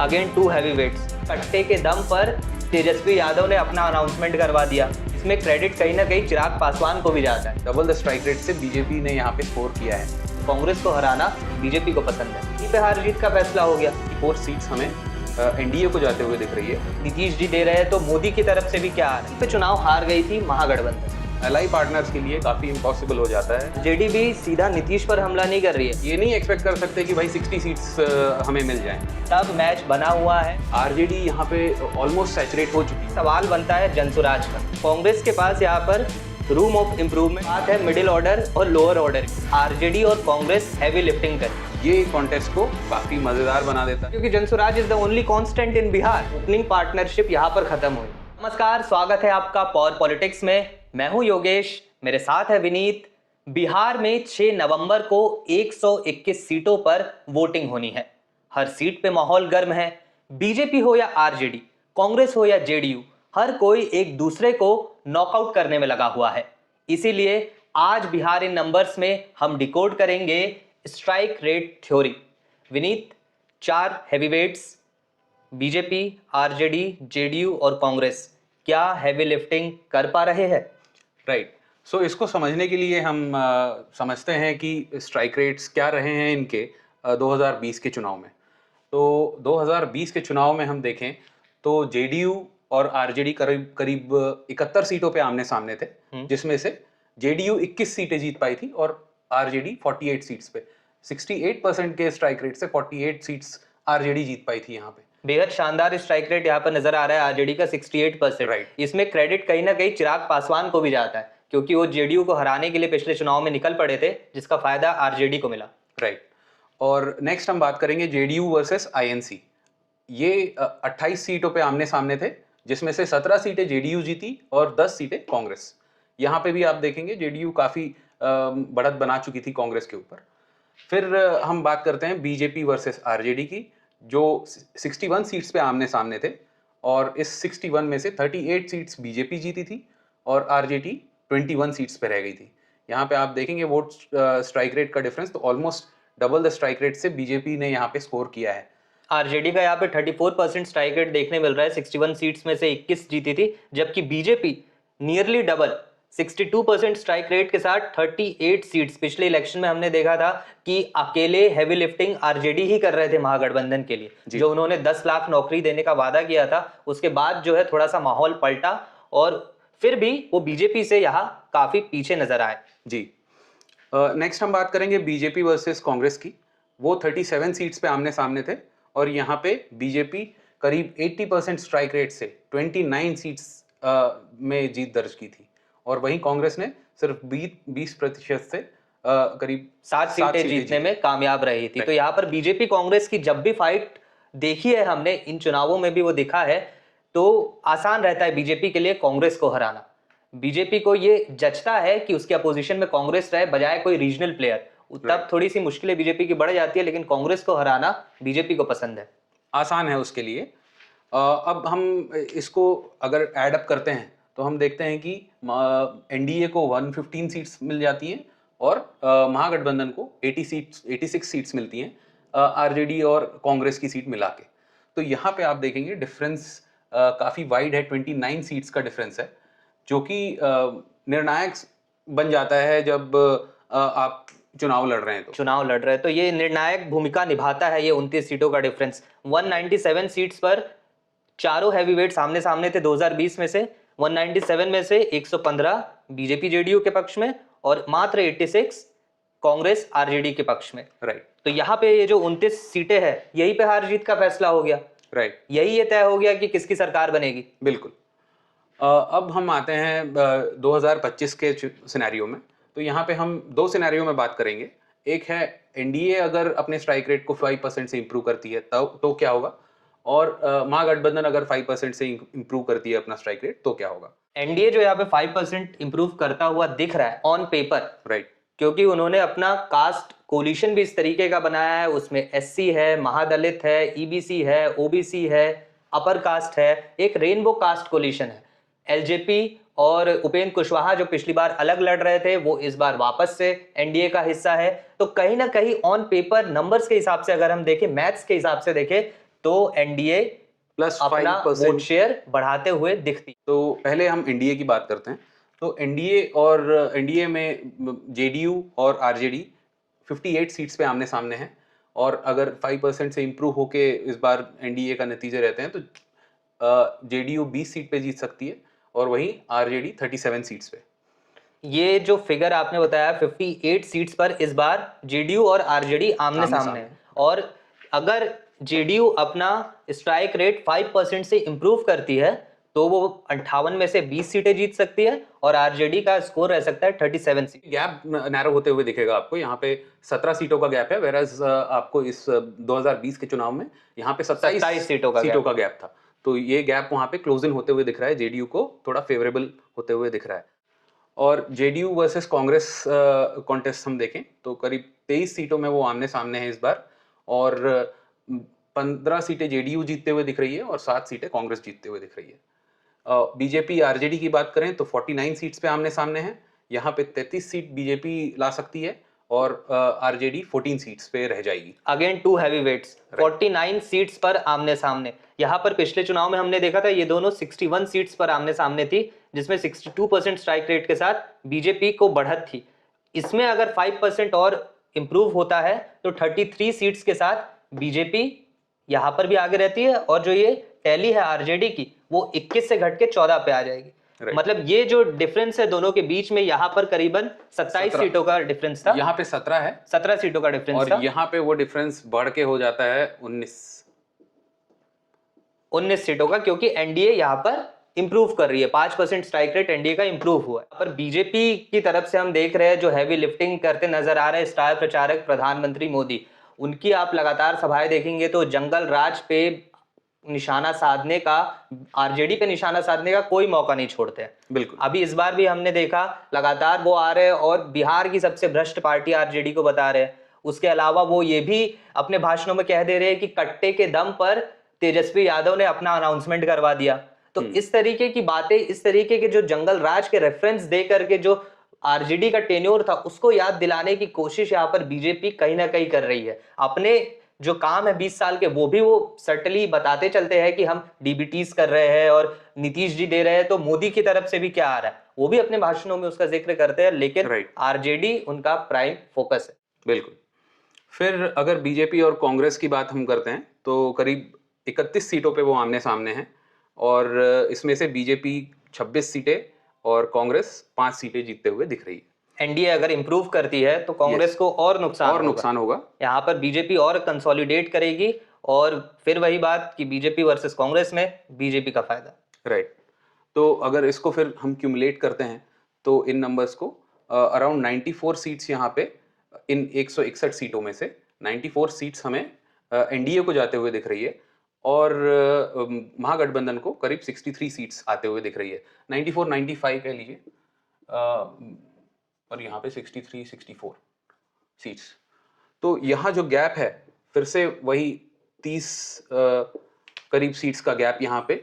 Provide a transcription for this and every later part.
Again two heavy weights. कट्टे के दम पर तेजस्वी यादव ने अपना अनाउंसमेंट करवा दिया। इसमें क्रेडिट कहीं ना कहीं चिराग पासवान को भी जाता है। डबल द स्ट्राइक रेट से बीजेपी ने यहाँ पे स्कोर किया है। कांग्रेस को हराना बीजेपी को पसंद है। इसी पे हार जीत का फैसला हो गया। 4 सीट्स हमें एनडीए को जाते हुए दिख रही है। नीतीश जी दे रहे हैं तो मोदी की तरफ से भी क्या आ रहा है। इस पे चुनाव हार गई थी महागठबंधन। एलाई पार्टनर्स के लिए काफी इम्पॉसिबल हो जाता है। जेडीबी सीधा नीतीश पर हमला नहीं कर रही है। ये नहीं एक्सपेक्ट कर सकते कि भाई 60 सीट्स हमें मिल जाएं। तब मैच बना हुआ है। आरजेडी यहाँ पे ऑलमोस्ट सैचुरेट हो चुकी है। सवाल बनता है जनसुराज का। कांग्रेस के पास यहाँ पर रूम ऑफ इम्प्रूवमेंट बात है मिडिल ऑर्डर और लोअर ऑर्डर। आरजेडी और कांग्रेस हैवी लिफ्टिंग करे। ये कॉन्टेस्ट को काफी मजेदार बना देता है क्योंकि Jan Suraaj is the only constant in Bihar. Opening partnership यहाँ पर खत्म हुई। नमस्कार, स्वागत है आपका पॉवर पॉलिटिक्स में। मैं हूँ योगेश, मेरे साथ है विनीत। बिहार में 6 नवंबर को 121 सीटों पर वोटिंग होनी है। हर सीट पे माहौल गर्म है। बीजेपी हो या आरजेडी, कांग्रेस हो या जेडीयू, हर कोई एक दूसरे को नॉकआउट करने में लगा हुआ है। इसीलिए आज बिहार इन नंबर्स में हम डिकोड करेंगे strike rate theory. Vineet, 4 heavyweights BJP, RJD, JDU और कांग्रेस क्या हैवी लिफ्टिंग कर पा रहे हैं? राइट। सो इसको समझने के लिए हम समझते हैं कि स्ट्राइक रेट्स क्या रहे हैं इनके 2020 के चुनाव में। तो 2020 के चुनाव में हम देखें तो जेडीयू और आरजेडी करीब 71 सीटों पे आमने सामने थे, जिसमें से जेडीयू 21 सीटें जीत पाई थी और आरजेडी 48 सीट्स पे। 68% के स्ट्राइक रेट से 48 सीट्स आरजेडी जीत पाई थी यहाँ पे। बेहद शानदार स्ट्राइक रेट यहाँ पर नजर आ रहा है आरजेडी का 68%। राइट। इसमें क्रेडिट कहीं ना कहीं चिराग पासवान को भी जाता है, क्योंकि वो जेडीयू को हराने के लिए पिछले चुनाव में निकल पड़े थे, जिसका फायदा आरजेडी को मिला। राइट। और नेक्स्ट हम बात करेंगे जेडीयू वर्सेस आईएनसी। ये 28 सीटों पे आमने सामने थे, जिसमें से 17 सीटें जेडीयू जीती और 10 सीटें कांग्रेस। यहाँ पे भी आप देखेंगे जेडीयू काफी बढ़त बना चुकी थी कांग्रेस के ऊपर। फिर हम बात करते हैं बीजेपी वर्सेस आरजेडी की, जो 61 सीट्स पे आमने सामने थे और इस 61 में से 38 सीट्स बीजेपी जीती थी और आरजेडी 21 सीट्स पे रह गई थी। यहाँ पे आप देखेंगे वोट स्ट्राइक रेट का डिफरेंस तो almost double the strike rate से बीजेपी ने यहाँ पे स्कोर किया है। आरजेडी का यहाँ पे 34% स्ट्राइक रेट देखने मिल रहा है। 61 सीट्स में से 21 जीती थी, जबकि BJP nearly double 62% strike rate के साथ 38 सीट्स। पिछले इलेक्शन में हमने देखा था कि अकेले हैवी लिफ्टिंग आरजेडी ही कर रहे थे महागठबंधन के लिए, जो उन्होंने 10 लाख नौकरी देने का वादा किया था। उसके बाद जो है थोड़ा सा माहौल पलटा और फिर भी वो बीजेपी से यहाँ काफी पीछे नजर आए। जी। नेक्स्ट हम बात करेंगे बीजेपी वर्सेस कांग्रेस की। वो 37 सीट्स पे आमने सामने थे और यहाँ पे बीजेपी करीब 80% स्ट्राइक रेट से 29 सीट्स में जीत दर्ज की थी और वहीं कांग्रेस ने सिर्फ 20% से करीब 7 सीटें जीतने में कामयाब रही थी। तो यहाँ पर बीजेपी कांग्रेस की जब भी फाइट देखी है हमने, इन चुनावों में भी वो दिखा है, तो आसान रहता है बीजेपी के लिए कांग्रेस को हराना। बीजेपी को ये जचता है कि उसके अपोजिशन में कांग्रेस रहे बजाय कोई रीजनल प्लेयर। तब थोड़ी सी मुश्किलें बीजेपी की बढ़ जाती है, लेकिन कांग्रेस को हराना बीजेपी को पसंद है, आसान है उसके लिए। अब हम इसको अगर ऐड अप करते हैं तो हम देखते हैं कि एनडीए को 115 सीट्स मिल जाती हैं और महागठबंधन को 86 सीट्स मिलती हैं, आरजेडी और कांग्रेस की सीट मिला के। तो यहाँ पे आप देखेंगे डिफरेंस काफ़ी वाइड है, 29 सीट्स का डिफरेंस है, जो कि निर्णायक बन जाता है जब आप चुनाव लड़ रहे हैं। तो ये निर्णायक भूमिका निभाता है ये 29 सीटों का डिफरेंस। 197 सीट्स पर चारों हैवीवेट सामने सामने थे 2020 में से। 197 में से 115 बीजेपी जेडीयू के पक्ष में और मात्र 86 कांग्रेस आरजेडी के पक्ष में। राइट। तो यहाँ पे ये जो 29 सीटें हैं, यही पे हार जीत का फैसला हो गया। राइट। यही ये तय हो गया कि किसकी सरकार बनेगी। बिल्कुल। अब हम आते हैं 2025 के सिनेरियो में। तो यहाँ पे हम 2 सिनेरियो में बात करेंगे। एक है एनडीए अगर अपने स्ट्राइक रेट को 5% से इंप्रूव करती है तो क्या होगा, और महागठबंधन अगर 5% से इंप्रूव करती है अपना स्ट्राइक रेट तो क्या होगा। एनडीए जो यहाँ पे 5% इंप्रूव करता हुआ दिख रहा है ऑन पेपर। राइट। क्योंकि उन्होंने अपना कास्ट कोलिशन भी इस तरीके का बनाया है, उसमें एससी है, महादलित है, ईबीसी है, ओबीसी है, अपर कास्ट है, एक रेनबो कास्ट कोलिशन है। एलजेपी और उपेंद्र कुशवाहा जो पिछली बार अलग लड़ रहे थे, वो इस बार वापस से एनडीए का हिस्सा है। तो कहीं ना कहीं ऑन पेपर नंबर्स के हिसाब से अगर हम देखें, मैथ्स के हिसाब से देखें, तो एनडीए प्लस अपना 5%। वोट शेयर बढ़ाते हुए दिखती। तो पहले हम एनडीए की बात करते हैं। तो एनडीए में जेडीयू और आरजेडी 58 सीट्स पे आमने सामने हैं, और अगर 5% से इम्प्रूव होके इस बार एनडीए का नतीजे रहते हैं तो जेडीयू 20 सीट पे जीत सकती है, और वहीं आरजेडी 37 सीट्स पे। ये जो फिगर आपने बताया 58 सीट्स पर इस बार जेडीयू और आरजेडी आमने सामने सामने। हैं, और अगर जेडीयू अपना स्ट्राइक रेट 5% से इंप्रूव करती है तो वो 58 में से 20 सीटें जीत सकती है, और आरजेडी का स्कोर रह सकता है 37 सीट। गैप नैरो होते हुए दिखेगा आपको। यहाँ पे 17 सीटों का गैप है, वेराज आपको इस 2020 के चुनाव में यहाँ पे 27 सीटों का गैप था। तो ये गैप वहाँ पे क्लोज इन होते हुए दिख रहा है, जेडीयू को थोड़ा फेवरेबल होते हुए दिख रहा है। और जेडीयू वर्सेस कांग्रेस कॉन्टेस्ट हम देखें तो करीब 23 सीटों में वो आमने सामने हैं इस बार, और 15 सीटें जेडीयू जीतते हुए दिख रही है और 7 सीटें कांग्रेस जीतते हुए दिख रही है। बीजेपी आरजेडी की बात करें तो 49 सीट्स पे आमने सामने हैं। यहाँ पे 33 सीट बीजेपी ला सकती है, और आरजेडी 14 सीट्स पे रह जाएगी। Again two heavy weights, 49 seats पर आमने सामने। यहाँ पर पिछले चुनाव में हमने देखा था ये दोनों 61 सीट्स पर आमने सामने थी, जिसमें 62% स्ट्राइक रेट के साथ बीजेपी को बढ़त थी। इसमें अगर 5% और इंप्रूव होता है तो 33 सीट्स के साथ बीजेपी यहाँ पर भी आगे रहती है, और जो ये टैली है आरजेडी की वो 21 से घट के 14 पे आ जाएगी। मतलब ये जो डिफरेंस है दोनों के बीच में, यहाँ पर करीबन 27 सीटों का डिफरेंस था, यहाँ पे 17 है, 17 सीटों का डिफरेंस और था। यहाँ पे वो डिफरेंस बढ़ के हो जाता है 19 सीटों का, क्योंकि एनडीए यहाँ पर इंप्रूव कर रही है। 5% स्ट्राइक रेट एनडीए का इंप्रूव हुआ है। पर बीजेपी की तरफ से हम देख रहे हैं जो हैवी लिफ्टिंग करते नजर आ रहे हैं स्टार प्रचारक प्रधानमंत्री मोदी, उनकी आप लगातार सभाएं देखेंगे तो जंगल राज पे निशाना साधने का, आरजेडी पे निशाना साधने का कोई मौका नहीं छोड़ते हैं। बिल्कुल। अभी इस बार भी हमने देखा लगातार वो आ रहे हैं और बिहार की सबसे भ्रष्ट पार्टी आरजेडी को बता रहे हैं। उसके अलावा वो ये भी अपने भाषणों में कह दे रहे हैं कि कट्टे के दम पर तेजस्वी यादव ने अपना अनाउंसमेंट करवा दिया। तो इस तरीके की बातें, इस तरीके के जो जंगल राज के रेफरेंस दे करके जो आरजेडी का टेन्योर था उसको याद दिलाने की कोशिश यहाँ पर बीजेपी कहीं ना कहीं कर रही है। अपने जो काम है 20 साल के वो भी वो सर्टली बताते चलते हैं कि हम डीबीटीज कर रहे हैं और नीतीश जी दे रहे हैं, तो मोदी की तरफ से भी क्या आ रहा है वो भी अपने भाषणों में उसका जिक्र करते हैं, लेकिन आरजेडी उनका प्राइम फोकस है। बिल्कुल। फिर अगर बीजेपी और कांग्रेस की बात हम करते हैं तो करीब 31 सीटों पे वो आमने सामने हैं, और इसमें से बीजेपी 26 सीटें और कांग्रेस 5 सीटें जीतते हुए दिख रही है। एनडीए अगर इंप्रूव करती है तो कांग्रेस को और नुकसान होगा। यहाँ पर बीजेपी और कंसोलिडेट करेगी, और फिर वही बात कि बीजेपी वर्सेस कांग्रेस में बीजेपी का फायदा। राइट। तो अगर इसको फिर हम क्यूमुलेट करते हैं तो इन नंबर्स को अराउंड 94 सीट्स यहाँ पे, इन 161 सीटों में से 94 सीट्स हमें एनडीए को जाते हुए दिख रही है, और महागठबंधन को करीब 63 सीट्स आते हुए दिख रही है। 94 95 कह लीजिए, और यहाँ पे 63 64 सीट्स। तो यहाँ जो गैप है फिर से वही 30 करीब सीट्स का गैप यहाँ पे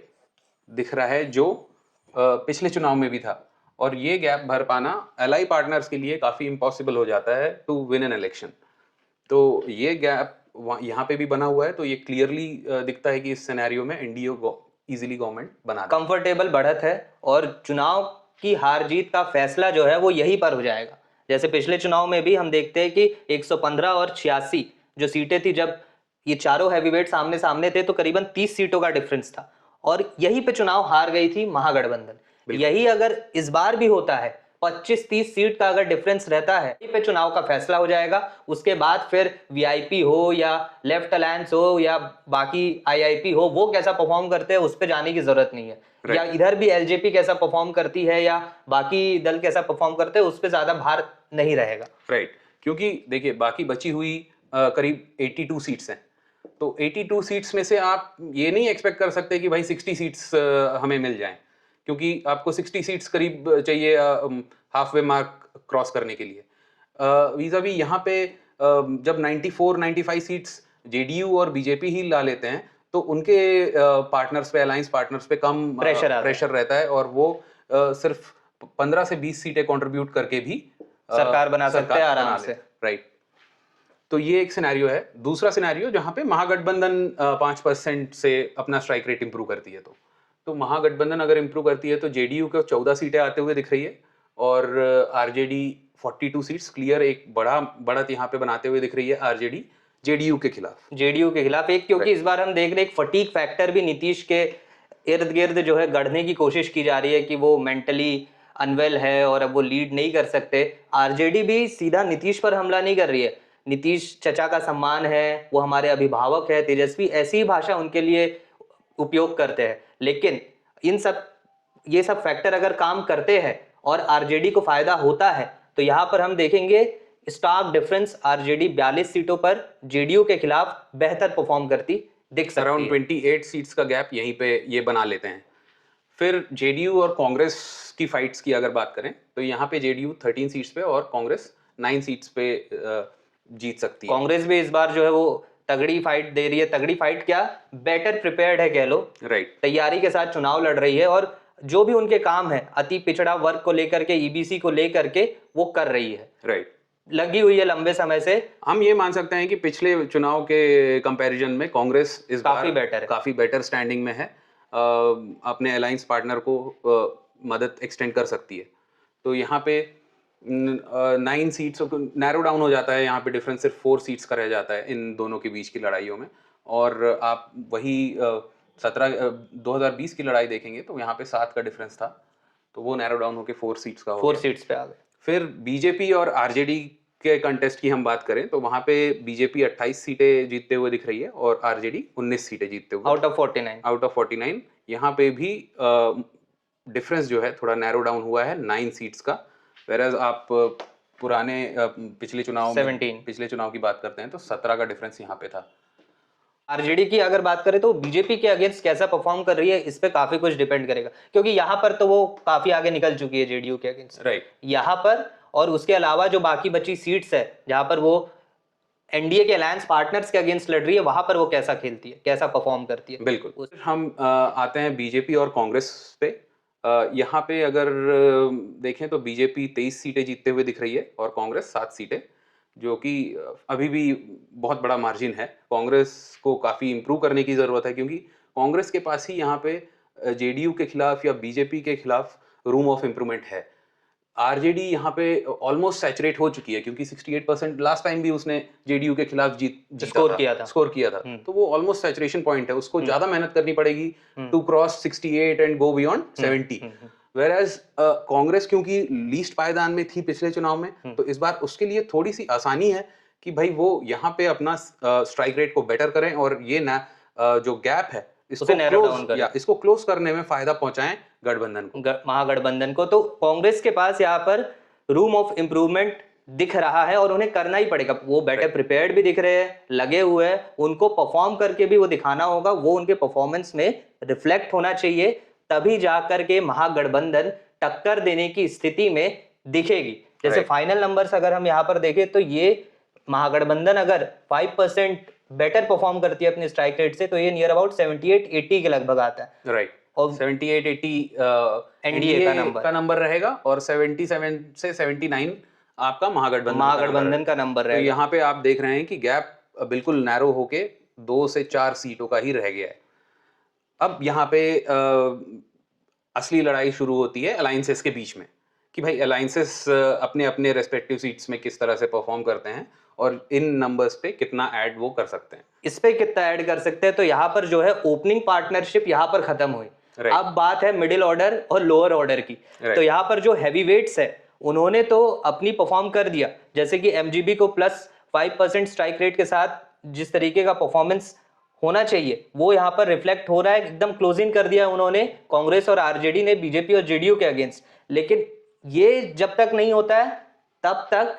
दिख रहा है, जो पिछले चुनाव में भी था, और ये गैप भर पाना एलाई पार्टनर्स के लिए काफी इम्पॉसिबल हो जाता है टू विन एन इलेक्शन। तो ये गैप यहाँ पे भी बना हुआ है, तो ये क्लियरली दिखता है कि इस सिनेरियो में एनडीए इजीली गवर्नमेंट बना कंफर्टेबल बढ़त है, और चुनाव की हार जीत का फैसला जो है वो यहीं पर हो जाएगा। जैसे पिछले चुनाव में भी हम देखते हैं कि 115 और 86 जो सीटें थी, जब ये चारों हैवीवेट सामने सामने थे तो करीबन 30 सीटों का डिफरेंस था, और यहीं पे चुनाव हार गई थी महागठबंधन। यही अगर इस बार भी होता है, 25-30 सीट का अगर डिफरेंस रहता है, यहीं पे चुनाव का फैसला हो जाएगा। उसके बाद फिर वीआईपी हो या लेफ्ट अलायंस हो या बाकी आईआईपी हो, वो कैसा परफॉर्म करते हैं उस पर जाने की जरूरत नहीं है, या इधर भी एलजेपी कैसा परफॉर्म करती है या बाकी दल कैसा परफॉर्म करते हैं उस पर ज्यादा भार नहीं रहेगा। राइट। क्योंकि देखिए बाकी बची हुई करीब 82 सीट्स हैं, तो 82 सीट्स में से आप ये नहीं एक्सपेक्ट कर सकते कि भाई 60 सीट्स हमें मिल जाएं, क्योंकि आपको 60 सीट्स करीब चाहिए हाफ वे मार्क क्रॉस करने के लिए। वीज़ावी यहाँ पे जब 94-95 सीट्स जेडीयू और बीजेपी ही ला लेते हैं तो उनके पार्टनर्स पे, अलायंस पार्टनर्स पे कम प्रेशर रहता है, और वो सिर्फ 15 से 20 सीटें कंट्रीब्यूट करके भी सरकार बना सकते हैं आराम से। राइट। तो ये एक सिनेरियो है। दूसरा सिनेरियो जहां पे महागठबंधन 5% से अपना स्ट्राइक रेट इंप्रूव करती है, तो महागठबंधन अगर इंप्रूव करती है तो जेडीयू को 14 सीटें आते हुए दिख रही है और आरजेडी 42 सीट्स क्लियर एक बड़ा बढ़त यहाँ पे बनाते हुए दिख रही है आरजेडी जेडीयू के खिलाफ। जेडीयू के खिलाफ एक, क्योंकि इस बार हम देख रहे हैं एक फटीग फैक्टर भी नीतीश के इर्द गिर्द जो है गढ़ने की कोशिश की जा रही है कि वो मेंटली अनवेल है और अब वो लीड नहीं कर सकते। आरजेडी भी सीधा नीतीश पर हमला नहीं कर रही है, नीतीश चचा का सम्मान है, वो हमारे अभिभावक है, तेजस्वी, ऐसी ही भाषा उनके लिए उपयोग करते हैं। लेकिन ये सब फैक्टर अगर काम करते हैं और आरजेडी को फायदा होता है तो यहाँ पर हम देखेंगे स्टार्क डिफरेंस, आरजेडी 42 सीटों पर जेडीयू के खिलाफ बेहतर परफॉर्म करती दिख सकती है। अराउंड 28 सीट्स का गैप यहीं पे ये बना लेते हैं। फिर जेडीयू और कांग्रेस की फाइट्स की अगर बात करें तो यहाँ पे जेडीयू 13 सीट्स पे और कांग्रेस 9 सीट्स पे जीत सकती है। कांग्रेस भी इस बार जो है वो तगड़ी फाइट दे रही है, तगड़ी फाइट क्या, बेटर प्रिपेयर्ड है कह लो, राइट, तैयारी के साथ चुनाव लड़ रही है और जो भी उनके काम है अति पिछड़ा वर्ग को लेकर के, ईबीसी को लेकर के वो कर रही है, राइट, लगी हुई है लंबे समय से। हम ये मान सकते हैं कि पिछले चुनाव के कंपैरिजन में कांग्रेस इस काफी बार बेटर है, काफी बेटर स्टैंडिंग में है, अपने अलायंस पार्टनर को मदद एक्सटेंड कर सकती है। तो यहाँ पे 9 सीट्स नैरो डाउन हो जाता है, यहाँ पे डिफरेंस सिर्फ 4 सीट्स का रह जाता है इन दोनों के बीच की लड़ाइयों में। और आप वही 2020 की लड़ाई देखेंगे तो यहाँ पे 7 का डिफरेंस था, तो वो नैरो डाउन होकर 4 सीट्स का हो 4 गया। सीट्स पे आ गए। फिर बीजेपी और आरजेडी के कंटेस्ट की हम बात करें तो वहां पे बीजेपी 28 सीटें जीतते हुए दिख रही है और आरजेडी 19 सीटें जीतते हुए आउट ऑफ 49। यहाँ पे भी डिफरेंस जो है थोड़ा नैरो डाउन हुआ है 9 सीट्स का। वेरएज आप पिछले चुनाव की बात करते हैं तो 17 का डिफरेंस यहाँ पे था। आरजेडी की अगर बात करें तो बीजेपी के अगेंस्ट कैसा परफॉर्म कर रही है इस पे काफी कुछ डिपेंड करेगा, क्योंकि यहाँ पर तो वो काफी आगे निकल चुकी है जेडीयू के अगेंस्ट, राइट, यहाँ पर और उसके अलावा जो बाकी बची सीट्स है जहां पर वो एनडीए के अलायंस पार्टनर्स के अगेंस्ट लड़ रही है, वहां पर वो कैसा खेलती है, कैसा परफॉर्म करती है। बिल्कुल। हम आते हैं बीजेपी और कांग्रेस पे। यहाँ पे अगर देखें तो बीजेपी 23 सीटें जीतते हुए दिख रही है और कांग्रेस 7 सीटें, जो कि अभी भी बहुत बड़ा मार्जिन है। कांग्रेस को काफ़ी इम्प्रूव करने की ज़रूरत है क्योंकि कांग्रेस के पास ही यहाँ पे जेडीयू के खिलाफ या बीजेपी के खिलाफ रूम ऑफ इम्प्रूवमेंट है। आरजेडी यहाँ पे ऑलमोस्ट सैचुरेट हो चुकी है क्योंकि 68% लास्ट टाइम भी उसने जेडीयू के खिलाफ स्कोर किया था, तो वो ऑलमोस्ट सैचुरेशन पॉइंट है, उसको ज्यादा मेहनत करनी पड़ेगी to cross 68 and go beyond 70। Whereas Congress क्योंकि लीस्ट पायदान में थी पिछले चुनाव में, तो इस बार उसके लिए थोड़ी सी आसानी है कि भाई वो यहाँ पे अपना स्ट्राइक रेट को बेटर करें और ये ना जो गैप है इसको क्लोज करने में फायदा पहुंचाएं गठबंधन को, महागठबंधन को। तो कांग्रेस के पास यहाँ पर रूम ऑफ इम्प्रूवमेंट दिख रहा है और उन्हें करना ही पड़ेगा। वो बेटर प्रिपेयर्ड भी दिख रहे हैं, लगे हुए हैं, उनको परफॉर्म करके भी वो दिखाना होगा, वो उनके परफॉर्मेंस में रिफ्लेक्ट होना चाहिए, तभी जाकर के महागठबंधन टक्कर देने की स्थिति में दिखेगी। जैसे फाइनल नंबर्स अगर हम यहाँ पर देखें तो ये महागठबंधन अगर 5% बेटर परफॉर्म करती है अपने स्ट्राइक रेट से तो ये नियर अबाउट 78-80 के लगभग आता है, राइट। और 78-80 एनडीए का नंबर रहेगा और 77 से 79 आपका महागठबंधन का नंबर रहेगा। तो यहाँ पे आप देख रहे हैं कि गैप बिल्कुल नैरो होके 2 से 4 सीटों का ही रह गया है। अब यहाँ पे असली लड़ाई शुरू होती है अलायंसेस के बीच में कि भाई अलायंसेस अपने अपने रेस्पेक्टिव सीट्स में किस तरह से परफॉर्म करते हैं और इन नंबर्स पे कितना ऐड वो कर सकते हैं, इस पे कितना ऐड कर सकते हैं। तो यहाँ पर जो है ओपनिंग पार्टनरशिप यहाँ पर खत्म हुई, अब बात है मिडिल ऑर्डर और लोअर ऑर्डर की। तो यहाँ पर जो हैवी वेट्स है उन्होंने तो अपनी परफॉर्म कर दिया, जैसे कि एमजीबी को +5% स्ट्राइक रेट के साथ जिस तरीके का परफॉर्मेंस होना चाहिए वो यहाँ पर रिफ्लेक्ट हो रहा है, एकदम क्लोजिंग कर दिया उन्होंने, कांग्रेस और आरजेडी ने बीजेपी और जेडीयू के अगेंस्ट। लेकिन ये जब तक नहीं होता है तब तक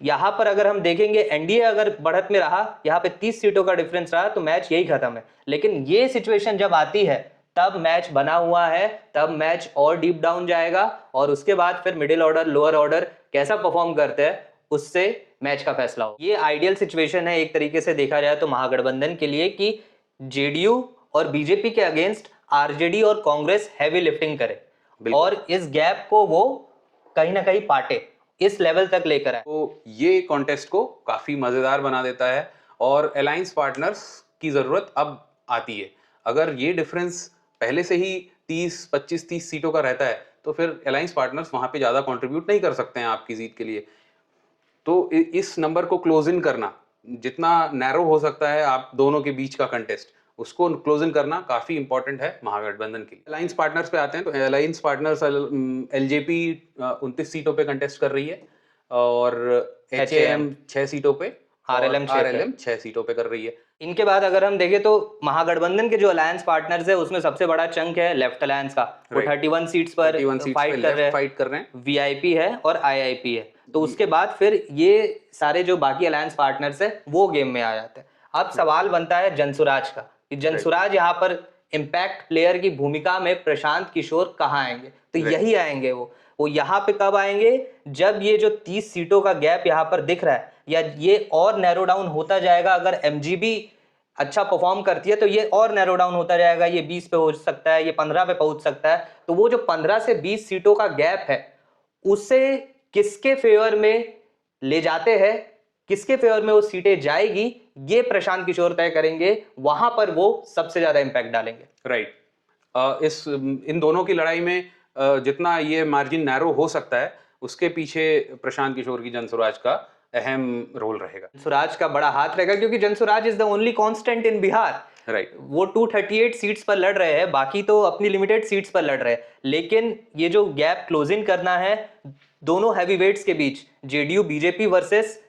यहाँ पर अगर हम देखेंगे एनडीए अगर बढ़त में रहा, यहाँ पे 30 सीटों का डिफरेंस रहा तो मैच यही खत्म है। लेकिन ये सिचुएशन जब आती है तब मैच बना हुआ है, तब मैच और डीप डाउन जाएगा और उसके बाद फिर मिडिल ऑर्डर लोअर ऑर्डर कैसा परफॉर्म करते हैं उससे मैच का फैसला हो। ये आइडियल सिचुएशन है एक तरीके से देखा जाए तो महागठबंधन के लिए कि जेडीयू और बीजेपी के अगेंस्ट आरजेडी और कांग्रेस हैवी लिफ्टिंग करे और इस गैप को वो कहीं ना कहीं पाटे इस लेवल तक लेकर आए। तो ये कॉन्टेस्ट को काफी मजेदार बना देता है और अलायंस पार्टनर्स की जरूरत अब आती है। अगर ये डिफरेंस पहले से ही 30 सीटों का रहता है तो फिर अलायंस पार्टनर्स वहां पे ज्यादा कंट्रीब्यूट नहीं कर सकते हैं आपकी जीत के लिए। तो इस नंबर को क्लोज इन करना, जितना नैरो हो सकता है आप दोनों के बीच का कंटेस्ट, उसको क्लोज इन करना काफी इंपॉर्टेंट है महागठबंधन के लिए। अलायंस पार्टनर्स पे आते हैं तो अलायंस पार्टनर्स एलजेपी 29 सीटों पे कंटेस्ट कर रही है और एचएएम 6 सीटों पे, आरएलएम 6 सीटों पे कर रही है। इनके बाद अगर हम देखें तो महागठबंधन के जो अलायंस पार्टनर्स है उसमें सबसे बड़ा चंक है लेफ्ट अलायंस का, वो 31 सीट्स पर फाइट कर रहे हैं। वीआईपी है और आईआईपी है। तो उसके बाद फिर ये सारे जो बाकी अलायंस पार्टनर्स है वो गेम में आ जाते हैं। अब सवाल बनता है जनसुराज का कि जनसुराज यहाँ पर इम्पैक्ट प्लेयर की भूमिका में प्रशांत किशोर कहाँ आएंगे। तो यही आएंगे वो यहाँ पे कब आएंगे, जब ये जो 30 सीटों का गैप यहाँ पर दिख रहा है या ये और नैरो डाउन होता जाएगा। अगर एमजीबी अच्छा परफॉर्म करती है तो ये और नैरो डाउन होता जाएगा, ये 20 पे हो सकता है, ये 15 पे पहुंच सकता है। तो वो जो 15 से 20 सीटों का गैप है उसे किसके फेवर में ले जाते हैं, किसके फेवर में वो सीटें जाएगी, ये प्रशांत किशोर तय करेंगे। वहां पर वो सबसे ज्यादा इंपैक्ट डालेंगे। राइट। इन दोनों की लड़ाई में जितना ये मार्जिन नैरो हो सकता है उसके पीछे प्रशांत किशोर की जनसुराज का अहम रोल रहेगा। जनसुराज का बड़ा हाथ रहेगा क्योंकि Jan Suraaj is the only constant in Bihar. Right. वो 238 सीट्स पर लड़ रहे हैं, बाकी तो अपनी लिमिटेड सीट्स पर लड़ रहे हैं। लेकिन ये जो गैप क्लोजिंग करना है दोनों हैवीवेट्स के बीच, जेडीयू बीजेपी वर्सेस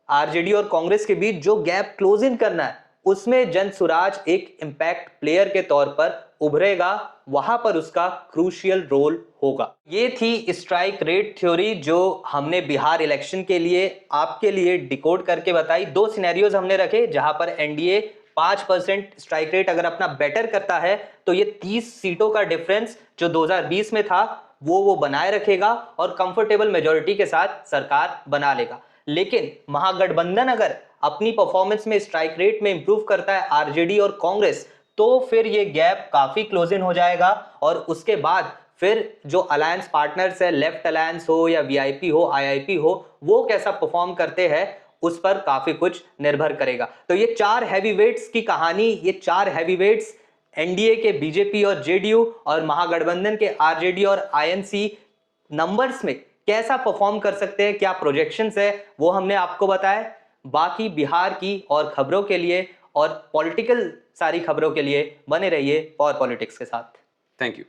आरजेडी और कांग्रेस के बीच जो गैप क्लोजिंग करना है, उसमें जनसुराज एक इंपैक्ट प्लेयर के तौर पर उभरेगा। वहां पर उसका क्रूशियल रोल होगा। ये थी स्ट्राइक रेट थ्योरी जो हमने बिहार इलेक्शन के लिए आपके लिए डिकोड करके बताई। 2 सिनेरियोज हमने रखे जहां पर एनडीए 5% स्ट्राइक रेट अगर अपना बेटर करता है तो ये 30 सीटों का डिफरेंस जो 2020 में था वो बनाए रखेगा और कंफर्टेबल मेजॉरिटी के साथ सरकार बना लेगा। लेकिन महागठबंधन अगर अपनी परफॉर्मेंस में स्ट्राइक रेट में इंप्रूव करता है आरजेडी और कांग्रेस, तो फिर ये गैप काफी क्लोज इन हो जाएगा और उसके बाद फिर जो अलायंस पार्टनर्स है, लेफ्ट अलायंस हो या वीआईपी हो, आईआईपी हो, वो कैसा परफॉर्म करते हैं उस पर काफी कुछ निर्भर करेगा। तो ये 4 हैवीवेट्स की कहानी, ये 4 हैवीवेट्स एनडीए के बीजेपी और जेडीयू और महागठबंधन के आरजेडी और आईएनसी नंबर्स में कैसा परफॉर्म कर सकते हैं, क्या प्रोजेक्शंस है, वो हमने आपको बताया। बाकी बिहार की और खबरों के लिए और पॉलिटिकल सारी खबरों के लिए बने रहिए पॉवर पॉलिटिक्स के साथ। Thank you.